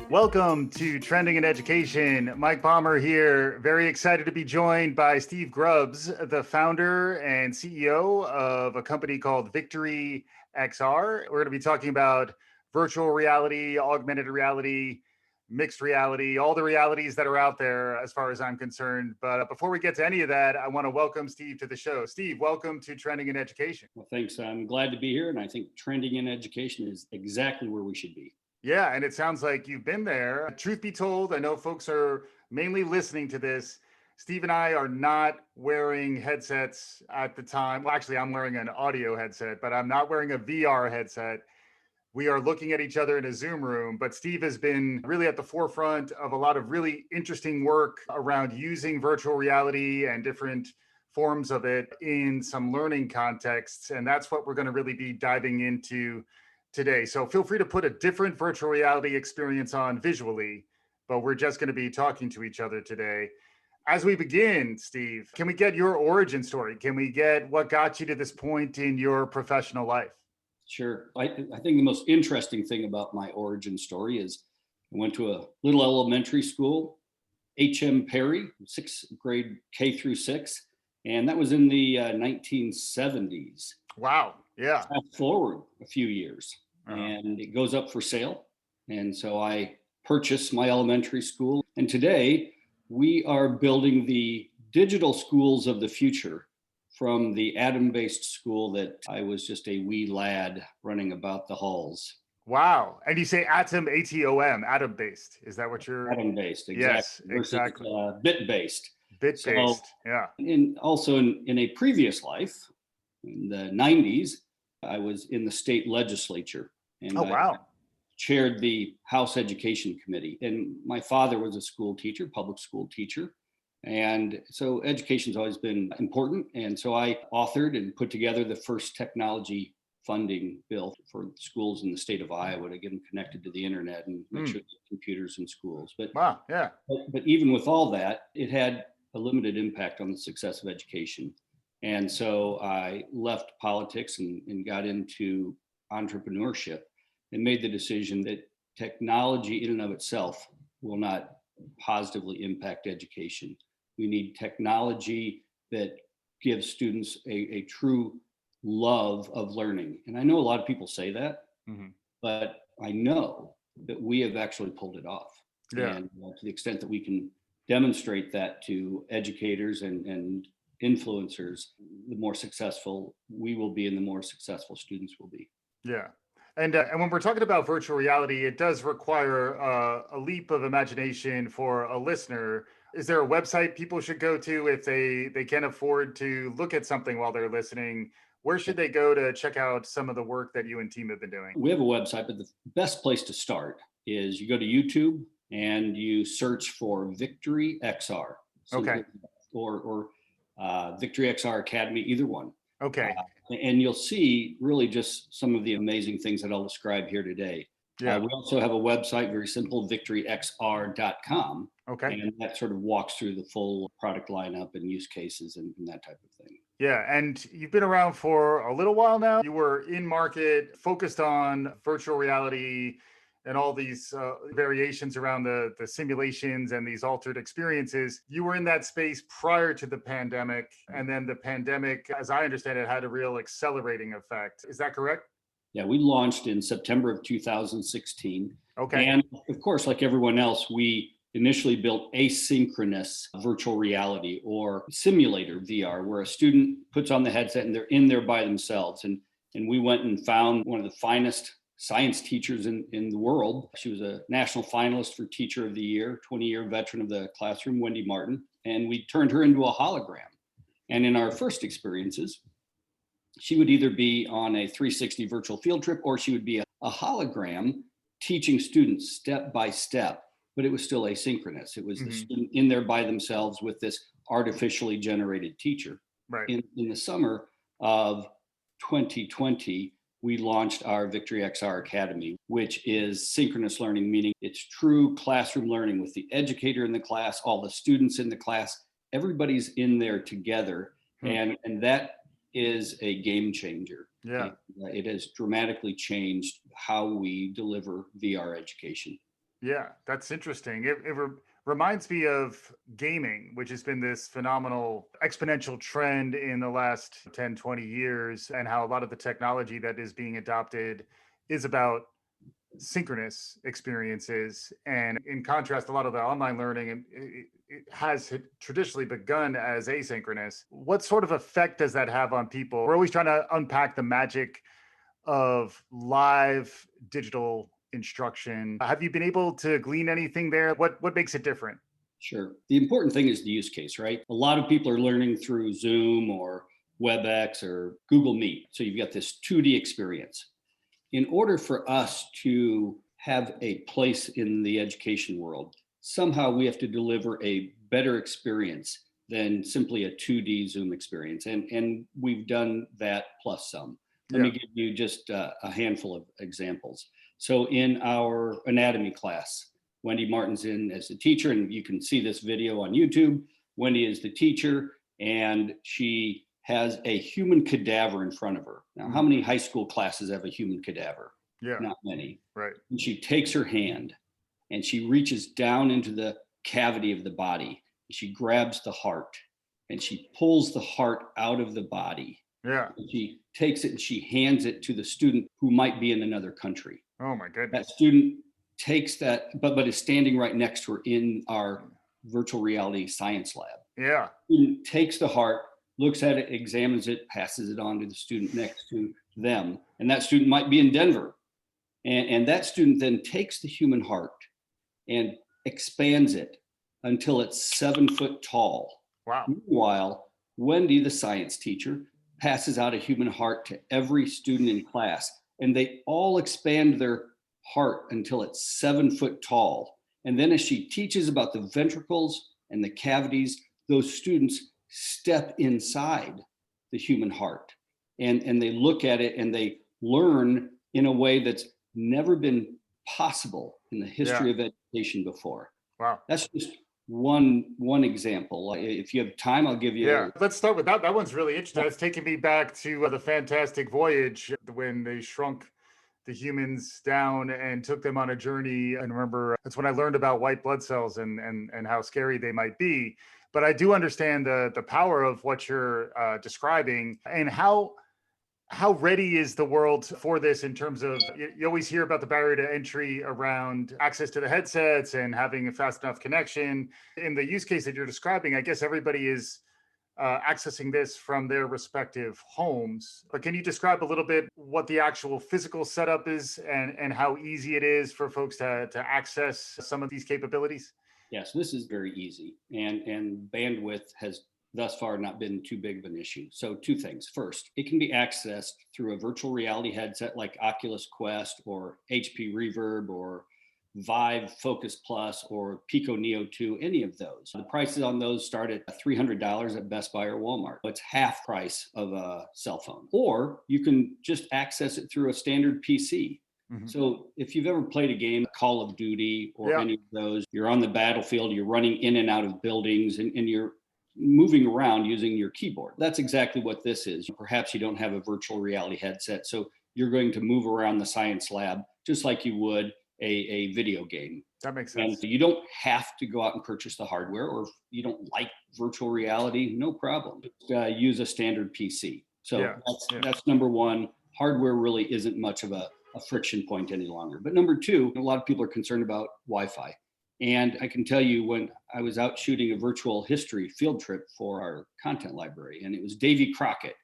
Welcome to Trending in Education. Mike Palmer here. Very excited to be joined by Steve Grubbs, the founder and CEO of a company called Victory XR. We're going to be talking about virtual reality, augmented reality, mixed reality, all the realities that are out there as far as I'm concerned. But before we get to any of that, I want to welcome Steve to the show. Steve, welcome to Trending in Education. Well, thanks. I'm glad to be here. And I think trending in education is exactly where we should be. Yeah, and it sounds like you've been there. Truth be told, I know folks are mainly listening to this. Steve and I are not wearing headsets at the time. Well, actually, I'm wearing an audio headset, but I'm not wearing a VR headset. We are looking at each other in a Zoom room, but Steve has been really at the forefront of a lot of really interesting work around using virtual reality and different forms of it in some learning contexts. And that's what we're going to really be diving into today. So feel free to put a different virtual reality experience on visually, but we're just going to be talking to each other today. As we begin, Steve, can we get your origin story? Can we get what got you to this point in your professional life? Sure. I think the most interesting thing about my origin story is I went to a little elementary school, H.M. Perry, sixth grade K through 6, and that was in the 1970s. Wow. Yeah. Fast forward a few years, and it goes up for sale. And so I purchased my elementary school. And today we are building the digital schools of the future from the Atom-based school that I was just a wee lad running about the halls. Wow. And you say Atom, ATOM, Atom-based. Is that what you're? Atom-based, exactly. Yes, versus, exactly. Bit-based. Bit-based, yeah. And also in a previous life, in the 90s, I was in the state legislature. And wow. chaired the House Education Committee. And my father was a school teacher, public school teacher. And so education's always been important. And so I authored and put together the first technology funding bill for schools in the state of Iowa to get them connected to the internet and make sure there's computers in schools. But, wow, yeah. But even with all that, it had a limited impact on the success of education. And so I left politics and got into entrepreneurship and made the decision that technology in and of itself will not positively impact education. We need technology that gives students a true love of learning. And I know a lot of people say that, but I know that we have actually pulled it off. Yeah. And to the extent that we can demonstrate that to educators and influencers, the more successful we will be and the more successful students will be. Yeah. And when we're talking about virtual reality, it does require a leap of imagination for a listener. Is there a website people should go to if they can't afford to look at something while they're listening? Where should they go to check out some of the work that you and team have been doing? We have a website, but the best place to start is you go to YouTube and you search for Victory XR. Okay. Or Victory XR Academy, either one. Okay. And you'll see really just some of the amazing things that I'll describe here today. Yeah. We also have a website, very simple, victoryxr.com. Okay. And that sort of walks through the full product lineup and use cases and that type of thing. Yeah. And you've been around for a little while now. You were in market, focused on virtual reality and all these variations around the simulations and these altered experiences. You were in that space prior to the pandemic. And then the pandemic, as I understand it, had a real accelerating effect. Is that correct? Yeah, we launched in September of 2016. Okay. And of course, like everyone else, we initially built asynchronous virtual reality or simulator VR, where a student puts on the headset and they're in there by themselves. And we went and found one of the finest science teachers in the world. She was a national finalist for Teacher of the Year, 20-year veteran of the classroom, Wendy Martin, and we turned her into a hologram. And in our first experiences, she would either be on a 360 virtual field trip or she would be a hologram teaching students step by step, but it was still asynchronous. It was the student in there by themselves with this artificially generated teacher. Right. In the summer of 2020, we launched our Victory XR Academy, which is synchronous learning, meaning it's true classroom learning with the educator in the class, all the students in the class, everybody's in there together. And that is a game changer. Yeah. It has dramatically changed how we deliver VR education. Yeah, that's interesting. Reminds me of gaming, which has been this phenomenal exponential trend in the last 10, 20 years, and how a lot of the technology that is being adopted is about synchronous experiences. And in contrast, a lot of the online learning it has traditionally begun as asynchronous. What sort of effect does that have on people? We're always trying to unpack the magic of live digital instruction. Have you been able to glean anything there? What makes it different? Sure. The important thing is the use case, right? A lot of people are learning through Zoom or WebEx or Google Meet. So you've got this 2D experience. In order for us to have a place in the education world, somehow we have to deliver a better experience than simply a 2D Zoom experience. And we've done that plus some. Let Yeah. me give you just a handful of examples. So in our anatomy class, Wendy Martin's in as the teacher, and you can see this video on YouTube. Wendy is the teacher, and she has a human cadaver in front of her. Now, how many high school classes have a human cadaver? Yeah. Not many. Right. And she takes her hand and she reaches down into the cavity of the body. She grabs the heart and she pulls the heart out of the body. Yeah. And she takes it and she hands it to the student who might be in another country. Oh my That goodness. student takes that, but is standing right next to her in our virtual reality science lab. Yeah. Student takes the heart, looks at it, examines it, passes it on to the student next to them. And that student might be in Denver. And that student then takes the human heart and expands it until it's 7 foot tall. Wow. Meanwhile, Wendy, the science teacher, passes out a human heart to every student in class, and they all expand their heart until it's 7 foot tall. And then as she teaches about the ventricles and the cavities, those students step inside the human heart and they look at it and they learn in a way that's never been possible in the history of education before. Wow. That's just one example. If you have time, I'll give you. Yeah, let's start with that. That one's really interesting. It's taking me back to the Fantastic Voyage when they shrunk the humans down and took them on a journey. And remember, that's when I learned about white blood cells and how scary they might be. But I do understand the power of what you're describing and how ready is the world for this in terms of you always hear about the barrier to entry around access to the headsets and having a fast enough connection. In the use case that you're describing, I guess everybody is accessing this from their respective homes. But can you describe a little bit what the actual physical setup is and how easy it is for folks to access some of these capabilities? Yes, this is very easy. And bandwidth has thus far not been too big of an issue. So two things. First, it can be accessed through a virtual reality headset like Oculus Quest or HP Reverb or Vive Focus Plus or Pico Neo 2, any of those. The prices on those start at $300 at Best Buy or Walmart. It's half price of a cell phone. Or you can just access it through a standard PC. Mm-hmm. So if you've ever played a game, Call of Duty or any of those, you're on the battlefield, you're running in and out of buildings and you're moving around using your keyboard. That's exactly what this is. Perhaps you don't have a virtual reality headset, so you're going to move around the science lab just like you would a video game. That makes sense. And you don't have to go out and purchase the hardware, or if you don't like virtual reality, no problem. Use a standard PC. So that's number one. Hardware really isn't much of a friction point any longer. But number two, a lot of people are concerned about Wi-Fi. And I can tell you, when I was out shooting a virtual history field trip for our content library, and it was Davy Crockett.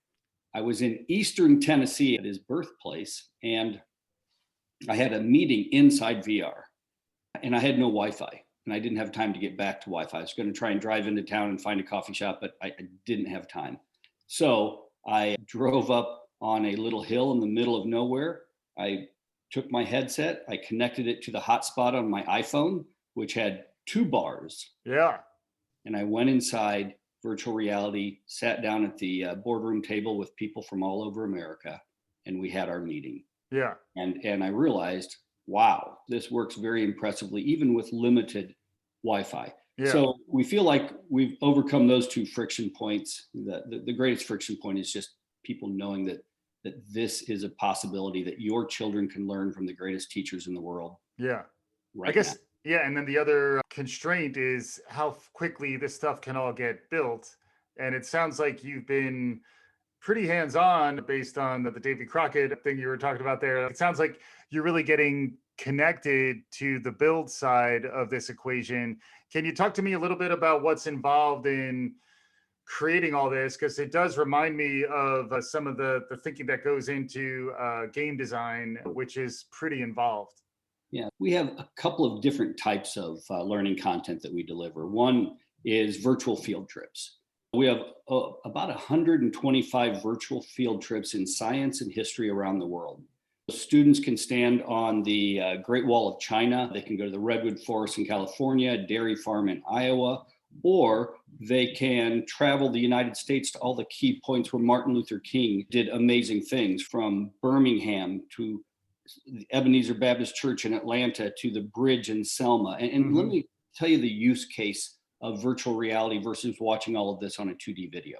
I was in Eastern Tennessee at his birthplace, and I had a meeting inside VR, and I had no Wi-Fi, and I didn't have time to get back to Wi-Fi. I was going to try and drive into town and find a coffee shop, but I didn't have time. So I drove up on a little hill in the middle of nowhere. I took my headset, I connected it to the hotspot on my iPhone, which had 2 bars. Yeah. And I went inside virtual reality, sat down at the boardroom table with people from all over America, and we had our meeting. Yeah. And I realized, wow, this works very impressively, even with limited Wi-Fi. Yeah. So we feel like we've overcome those 2 friction points. The greatest friction point is just people knowing that this is a possibility, that your children can learn from the greatest teachers in the world. Yeah. Right. Yeah, and then the other constraint is how quickly this stuff can all get built. And it sounds like you've been pretty hands-on based on the Davy Crockett thing you were talking about there. It sounds like you're really getting connected to the build side of this equation. Can you talk to me a little bit about what's involved in creating all this? Because it does remind me of some of the thinking that goes into game design, which is pretty involved. Yeah, we have a couple of different types of learning content that we deliver. One is virtual field trips. We have about 125 virtual field trips in science and history around the world. Students can stand on the Great Wall of China. They can go to the Redwood Forest in California, Dairy Farm in Iowa, or they can travel the United States to all the key points where Martin Luther King did amazing things, from Birmingham to the Ebenezer Baptist Church in Atlanta to the bridge in Selma. And let me tell you the use case of virtual reality versus watching all of this on a 2D video.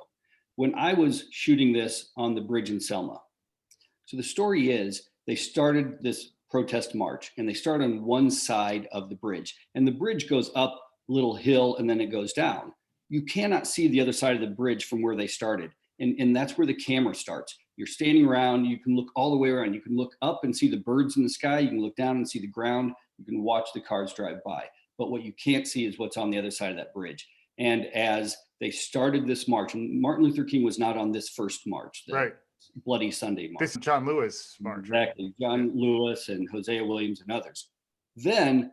When I was shooting this on the bridge in Selma, so the story is they started this protest march and they start on one side of the bridge, and the bridge goes up a little hill and then it goes down. You cannot see the other side of the bridge from where they started. And that's where the camera starts. You're standing around, you can look all the way around. You can look up and see the birds in the sky. You can look down and see the ground. You can watch the cars drive by. But what you can't see is what's on the other side of that bridge. And as they started this march, and Martin Luther King was not on this first march, the Right. Bloody Sunday march. This is John Lewis march. Exactly. John Lewis and Hosea Williams and others. Then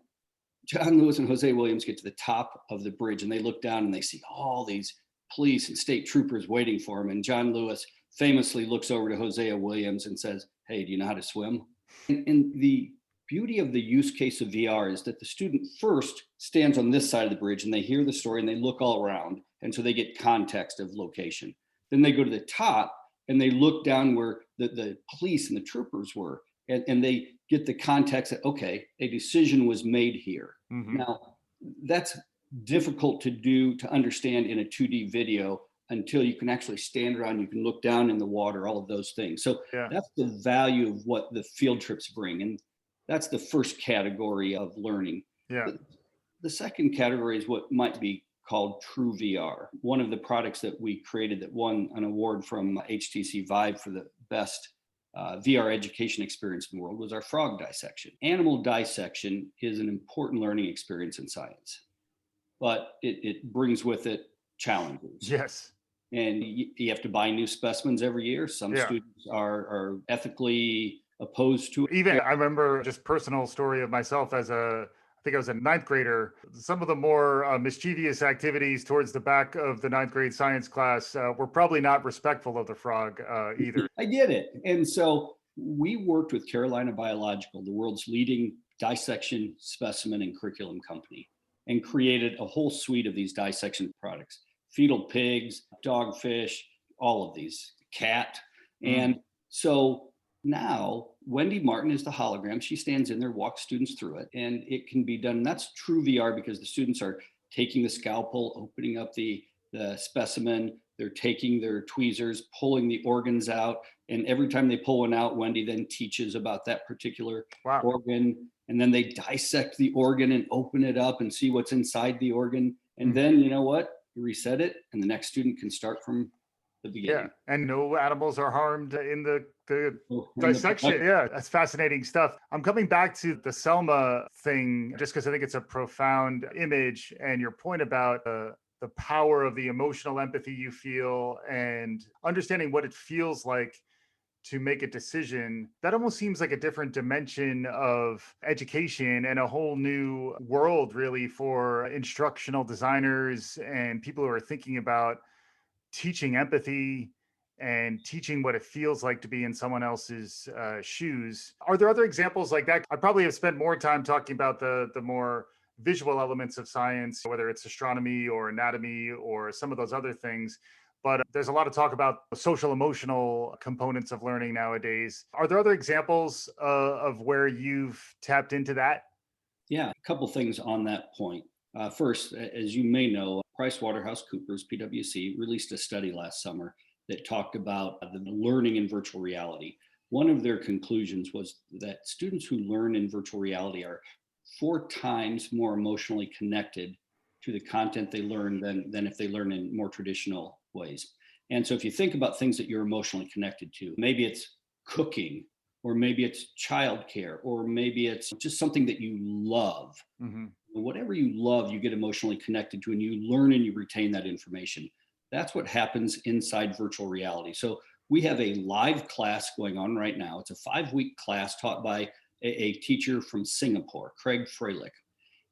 John Lewis and Hosea Williams get to the top of the bridge and they look down and they see all these police and state troopers waiting for him. And John Lewis famously looks over to Hosea Williams and says, "Hey, do you know how to swim?" And the beauty of the use case of VR is that the student first stands on this side of the bridge and they hear the story and they look all around. And so they get context of location. Then they go to the top and they look down where the police and the troopers were. And they get the context that, okay, a decision was made here. Now, that's difficult to do, to understand in a 2D video until you can actually stand around, you can look down in the water, all of those things. So that's the value of what the field trips bring. And that's the first category of learning. Yeah. The second category is what might be called True VR. One of the products that we created that won an award from HTC Vive for the best VR education experience in the world was our frog dissection. Animal dissection is an important learning experience in science, but it brings with it challenges. Yes. And you have to buy new specimens every year. Some students are ethically opposed to it. Even I remember just personal story of myself as I think I was a ninth grader. Some of the more mischievous activities towards the back of the ninth grade science class were probably not respectful of the frog either. I get it. And so we worked with Carolina Biological, the world's leading dissection specimen and curriculum company, and created a whole suite of these dissection products: fetal pigs, dogfish, all of these, cat. And so now Wendy Martin is the hologram. She stands in there, walks students through it, and it can be done. And that's true VR because the students are taking the scalpel, opening up the specimen. They're taking their tweezers, pulling the organs out. And every time they pull one out, Wendy then teaches about that particular organ. And then they dissect the organ and open it up and see what's inside the organ. And then, you know what? You reset it, and the next student can start from the beginning. Yeah, and no animals are harmed in the dissection. Yeah, that's fascinating stuff. I'm coming back to the Selma thing just because I think it's a profound image, and your point about the power of the emotional empathy you feel and understanding what it feels like to make a decision. That almost seems like a different dimension of education and a whole new world really for instructional designers and people who are thinking about teaching empathy and teaching what it feels like to be in someone else's shoes. Are there other examples like that? I probably have spent more time talking about the more visual elements of science, whether it's astronomy or anatomy or some of those other things. But there's a lot of talk about social emotional components of learning nowadays. Are there other examples of where you've tapped into that? Yeah, a couple things on that point. First, as you may know, PricewaterhouseCoopers, PwC, released a study last summer that talked about the learning in virtual reality. One of their conclusions was that students who learn in virtual reality are 4 times more emotionally connected to the content they learn than if they learn in more traditional ways. And so if you think about things that you're emotionally connected to, maybe it's cooking, or maybe it's childcare, or maybe it's just something that you love. Hmm. Whatever you love, you get emotionally connected to, and you learn and you retain that information. That's what happens inside virtual reality. So we have a live class going on right now. It's a 5-week class taught by a teacher from Singapore, Craig Freilich.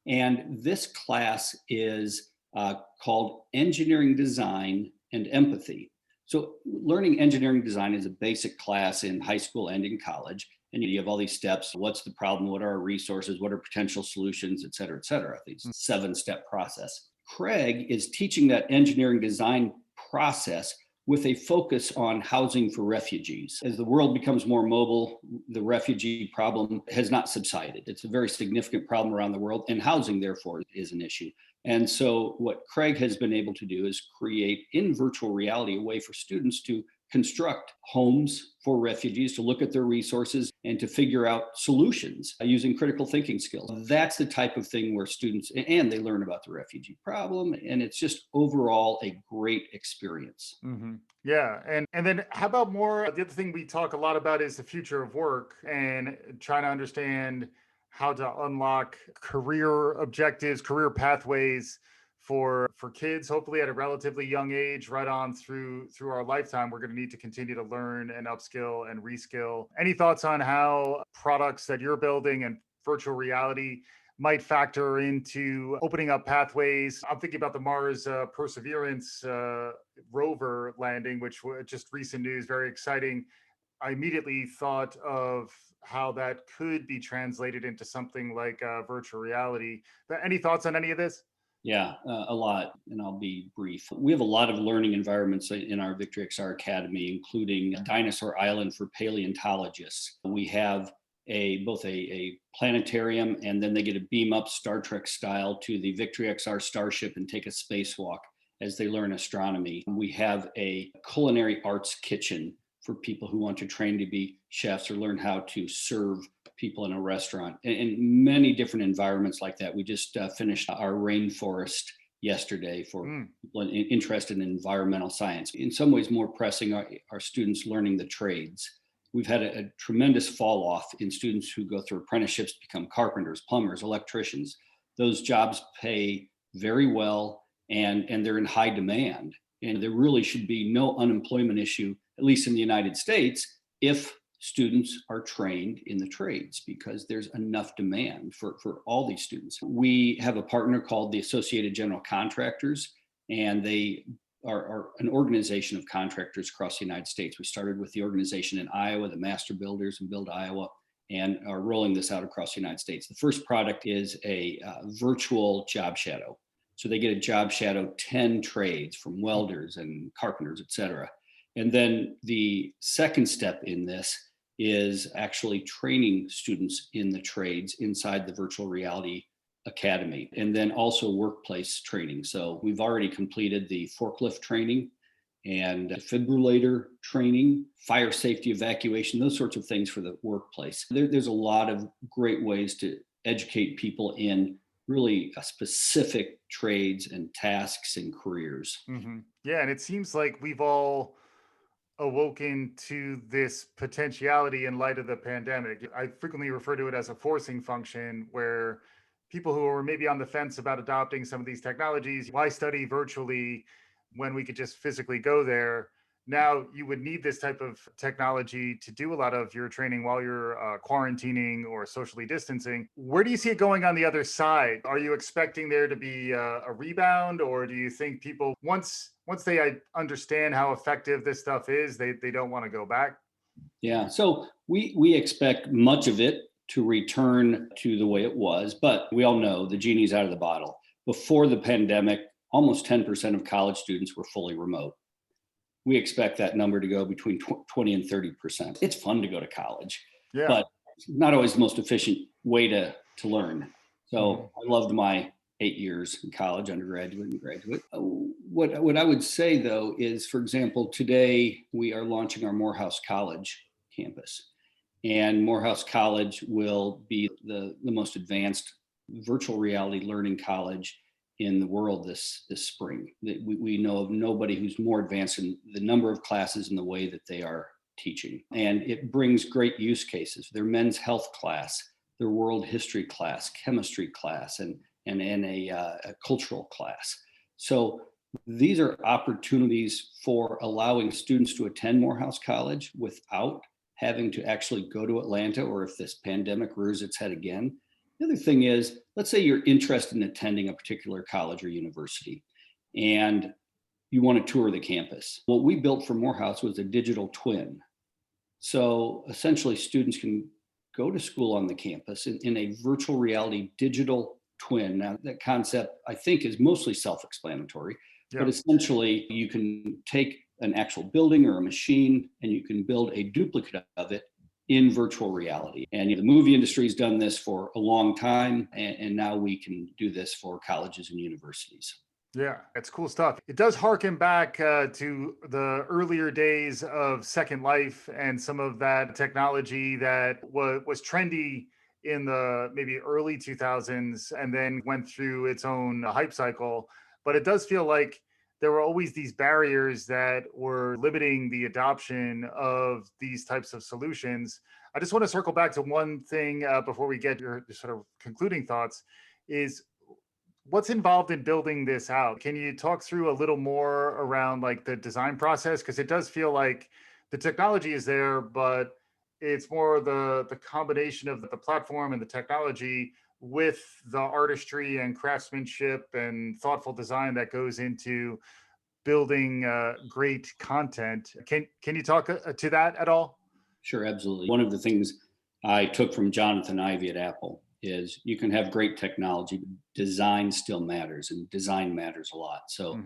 And this class is called Engineering Design and Empathy. So learning engineering design is a basic class in high school and in college. And you have all these steps. What's the problem? What are our resources? What are potential solutions, et cetera, et cetera. These 7-step process. Craig is teaching that engineering design process with a focus on housing for refugees. As the world becomes more mobile, the refugee problem has not subsided. It's a very significant problem around the world, and housing, therefore, is an issue. And so what Craig has been able to do is create in virtual reality a way for students to construct homes for refugees, to look at their resources and to figure out solutions using critical thinking skills. That's the type of thing where students, and they learn about the refugee problem, and it's just overall a great experience. Hmm. Yeah. And then how about more? The other thing we talk a lot about is the future of work and trying to understand how to unlock career objectives, career pathways for kids, hopefully at a relatively young age, right on through our lifetime. We're going to need to continue to learn and upskill and reskill. Any thoughts on how products that you're building and virtual reality might factor into opening up pathways? I'm thinking about the Mars Perseverance rover landing, which was just recent news, very exciting. I immediately thought of how that could be translated into something like virtual reality. But any thoughts on any of this? Yeah, a lot, and I'll be brief. We have a lot of learning environments in our Victory XR Academy, including Dinosaur Island for paleontologists. We have both a planetarium, and then they get to beam up Star Trek style to the Victory XR starship and take a spacewalk as they learn astronomy. We have a culinary arts kitchen for people who want to train to be chefs or learn how to serve people in a restaurant, and many different environments like that. We just finished our rainforest yesterday for people interested in environmental science. In some ways, more pressing our students learning the trades. We've had a tremendous fall off in students who go through apprenticeships to become carpenters, plumbers, electricians. Those jobs pay very well, and they're in high demand. And there really should be no unemployment issue, at least in the United States, if students are trained in the trades, because there's enough demand for all these students. We have a partner called the Associated General Contractors, and they are an organization of contractors across the United States. We started with the organization in Iowa, the Master Builders and Build Iowa, and are rolling this out across the United States. The first product is a virtual job shadow. So they get a job shadow 10 trades, from welders and carpenters, et cetera. And then the second step in this is actually training students in the trades inside the Virtual Reality Academy, and then also workplace training. So we've already completed the forklift training and defibrillator training, fire safety evacuation, those sorts of things for the workplace. There's a lot of great ways to educate people in really specific trades and tasks and careers. Mm-hmm. Yeah, and it seems like we've all awoken to this potentiality in light of the pandemic. I frequently refer to it as a forcing function, where people who are maybe on the fence about adopting some of these technologies, why study virtually when we could just physically go there? Now you would need this type of technology to do a lot of your training while you're quarantining or socially distancing. Where do you see it going on the other side? Are you expecting there to be a rebound, or do you think people, once they understand how effective this stuff is, they don't want to go back? Yeah, so we expect much of it to return to the way it was, but we all know the genie's out of the bottle. Before the pandemic, almost 10% of college students were fully remote. We expect that number to go between 20 and 30%. It's fun to go to college, Yeah. but it's not always the most efficient way to learn. So I loved my 8 years in college, undergraduate and graduate. What I would say, though, is, for example, today we are launching our Morehouse College campus. And Morehouse College will be the most advanced virtual reality learning college in the world this spring. We know of nobody who's more advanced in the number of classes and the way that they are teaching. And it brings great use cases. Their men's health class, their world history class, chemistry class, and a cultural class. So these are opportunities for allowing students to attend Morehouse College without having to actually go to Atlanta, or if this pandemic rears its head again. The other thing is, let's say you're interested in attending a particular college or university and you want to tour the campus. What we built for Morehouse was a digital twin. So essentially students can go to school on the campus in a virtual reality digital twin. Now that concept I think is mostly self-explanatory, but essentially you can take an actual building or a machine and you can build a duplicate of it in virtual reality. And the movie industry has done this for a long time, and now we can do this for colleges and universities. Yeah, it's cool stuff. It does harken back to the earlier days of Second Life and some of that technology that was trendy in the maybe early 2000s and then went through its own hype cycle. But it does feel like there were always these barriers that were limiting the adoption of these types of solutions. I just want to circle back to one thing before we get your sort of concluding thoughts is what's involved in building this out? Can you talk through a little more around like the design process? Because it does feel like the technology is there, but it's more the combination of the platform and the technology with the artistry and craftsmanship and thoughtful design that goes into building great content. Can you talk to that at all? Sure, absolutely. One of the things I took from Jonathan Ivey at Apple is you can have great technology, but design still matters, and design matters a lot. So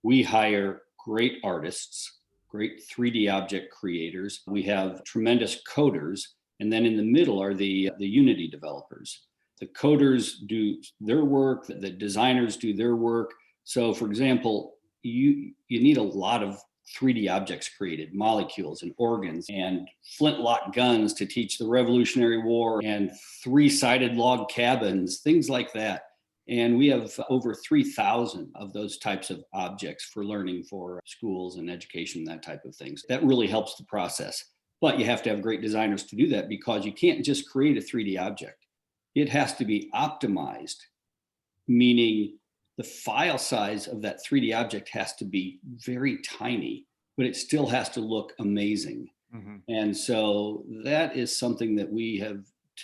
we hire great artists, great 3D object creators. We have tremendous coders, and then in the middle are the Unity developers. The coders do their work, the designers do their work. So for example, you need a lot of 3D objects created, molecules and organs and flintlock guns to teach the Revolutionary War and 3-sided log cabins, things like that. And we have over 3,000 of those types of objects for learning for schools and education, that type of things. That really helps the process. But you have to have great designers to do that because you can't just create a 3D object. It has to be optimized, meaning the file size of that 3D object has to be very tiny, but it still has to look amazing. And so that is something that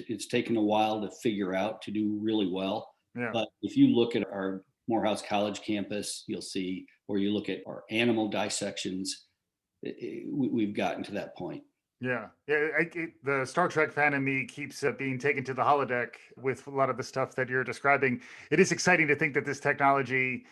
it's taken a while to figure out to do really well. Yeah. But if you look at our Morehouse College campus, you'll see, or you look at our animal dissections, we've gotten to that point. Yeah, the Star Trek fan in me keeps being taken to the holodeck with a lot of the stuff that you're describing. It is exciting to think that this technology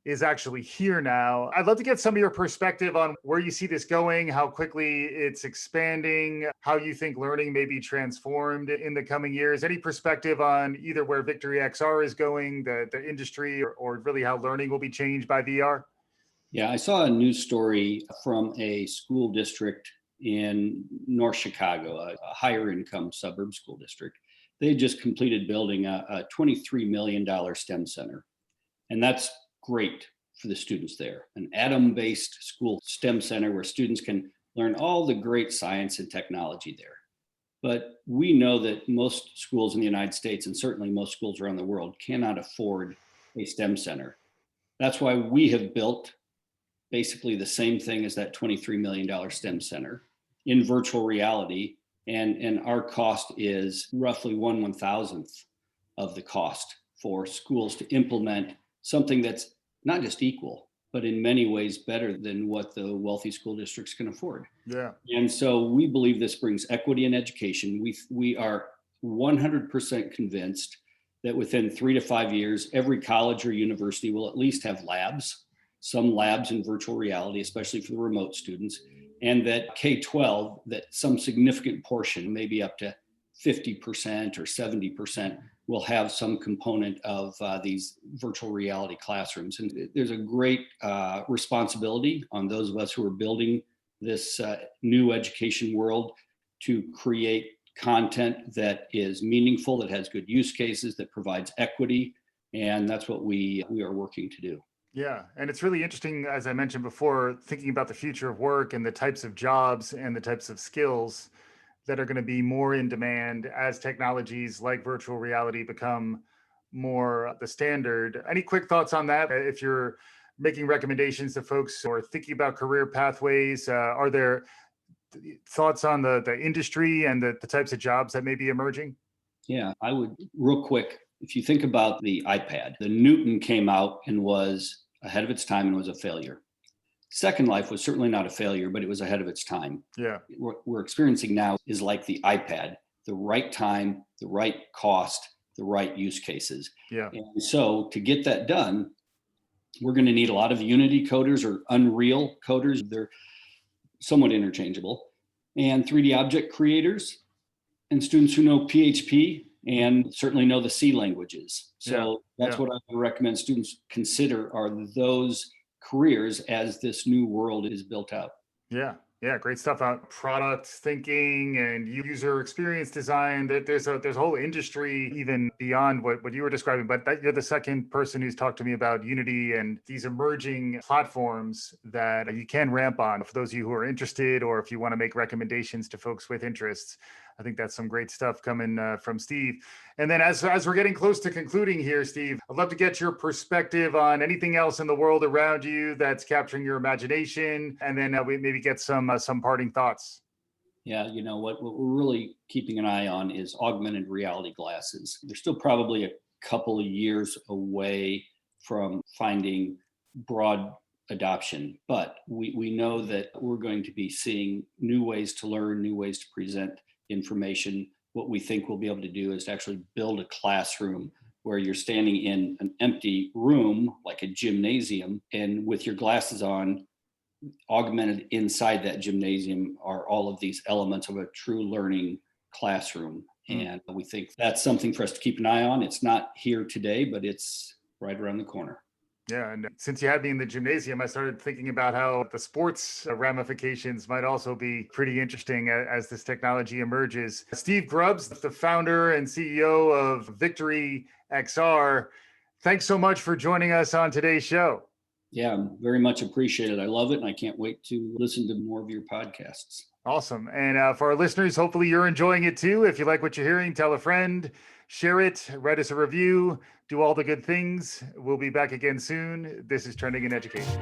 is actually here now. I'd love to get some of your perspective on where you see this going, how quickly it's expanding, how you think learning may be transformed in the coming years. Any perspective on either where Victory XR is going, the industry, or really how learning will be changed by VR? Yeah, I saw a news story from a school district in North Chicago, a higher income suburb school district. They just completed building a $23 million STEM center. And that's great for the students there. An atom-based school STEM center where students can learn all the great science and technology there. But we know that most schools in the United States, and certainly most schools around the world, cannot afford a STEM center. That's why we have built basically the same thing as that $23 million STEM center in virtual reality. And our cost is roughly 1/1000th of the cost for schools to implement something that's not just equal, but in many ways better than what the wealthy school districts can afford. Yeah. And so we believe this brings equity in education. We are 100% convinced that within 3 to 5 years, every college or university will at least have labs, some labs in virtual reality, especially for the remote students, and that K-12, that some significant portion, maybe up to 50% or 70%, will have some component of these virtual reality classrooms. And there's a great responsibility on those of us who are building this new education world to create content that is meaningful, that has good use cases, that provides equity. And that's what we are working to do. Yeah. And it's really interesting, as I mentioned before, thinking about the future of work and the types of jobs and the types of skills that are going to be more in demand as technologies like virtual reality become more the standard. Any quick thoughts on that? If you're making recommendations to folks or thinking about career pathways, are there thoughts on the industry and the types of jobs that may be emerging? Yeah, I would, real quick, if you think about the iPad, the Newton came out and was ahead of its time and was a failure. Second Life was certainly not a failure, but it was ahead of its time. Yeah. What we're experiencing now is like the iPad, the right time, the right cost, the right use cases. Yeah. And so to get that done, we're going to need a lot of Unity coders or Unreal coders. They're somewhat interchangeable. And 3D object creators and students who know PHP and certainly know the C languages. So that's what I would recommend students consider are those careers as this new world is built out. Yeah. Yeah, great stuff on product thinking and user experience design. There's a whole industry even beyond what you were describing. But you're the second person who's talked to me about Unity and these emerging platforms that you can ramp on. For those of you who are interested, or if you want to make recommendations to folks with interests, I think that's some great stuff coming from Steve. And then as we're getting close to concluding here, Steve, I'd love to get your perspective on anything else in the world around you that's capturing your imagination, and then we maybe get some parting thoughts. Yeah, you know what we're really keeping an eye on is augmented reality glasses. They're still probably a couple of years away from finding broad adoption, but we know that we're going to be seeing new ways to learn, new ways to present information. What we think we'll be able to do is to actually build a classroom where you're standing in an empty room, like a gymnasium, and with your glasses on, augmented inside that gymnasium are all of these elements of a true learning classroom. And we think that's something for us to keep an eye on. It's not here today, but it's right around the corner. Yeah, and since you had me in the gymnasium, I started thinking about how the sports ramifications might also be pretty interesting as this technology emerges. Steve Grubbs, the founder and CEO of Victory XR, thanks so much for joining us on today's show. Yeah, very much appreciated. I love it, and I can't wait to listen to more of your podcasts. Awesome. And for our listeners, hopefully you're enjoying it too. If you like what you're hearing, tell a friend, share it, write us a review, do all the good things. We'll be back again soon. This is Trending in Education.